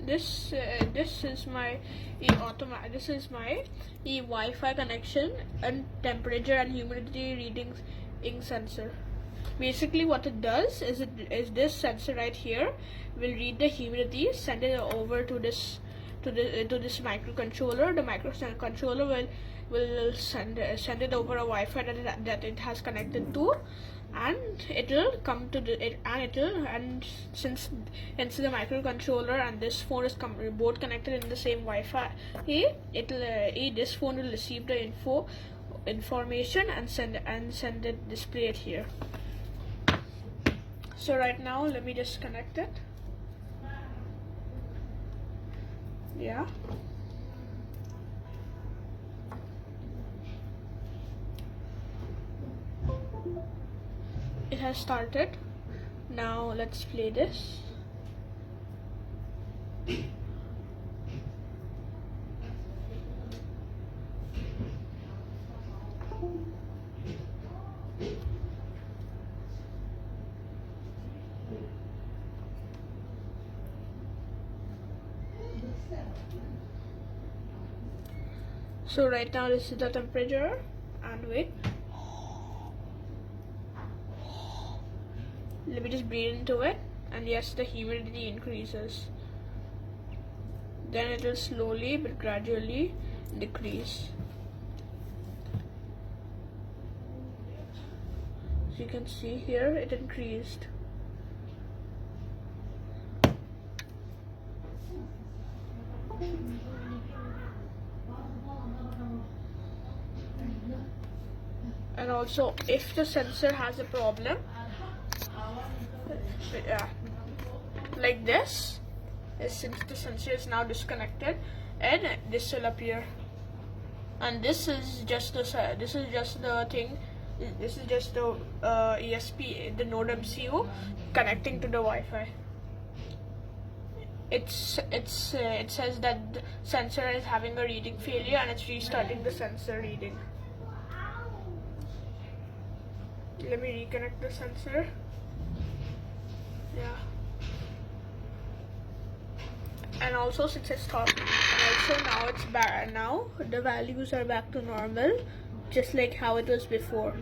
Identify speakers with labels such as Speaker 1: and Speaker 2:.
Speaker 1: this is my Wi-Fi connection and temperature and humidity readings sensor. Basically what it does is this sensor right here will read the humidity, send it over to this microcontroller. The microcontroller will send it over a Wi-Fi that it has connected to, and it will come to since the microcontroller and this phone is both connected in the same Wi-Fi, this phone will receive the information and send it, display it here. So right now let me just connect it. Yeah. It has started. Now let's play this. So right now this is the temperature, and wait, let me just breathe into it, and yes, the humidity increases. Then it will slowly but gradually decrease. As you can see here, it increased. And also, if the sensor has a problem, like this, since the sensor is now disconnected, and this will appear. And this is just the ESP, the node MCU connecting to the Wi-Fi. It says that the sensor is having a reading failure, and it's restarting the sensor reading. Let me reconnect the sensor. Yeah. And also, since it's stopped, and also now it's back. Now the values are back to normal, just like how it was before.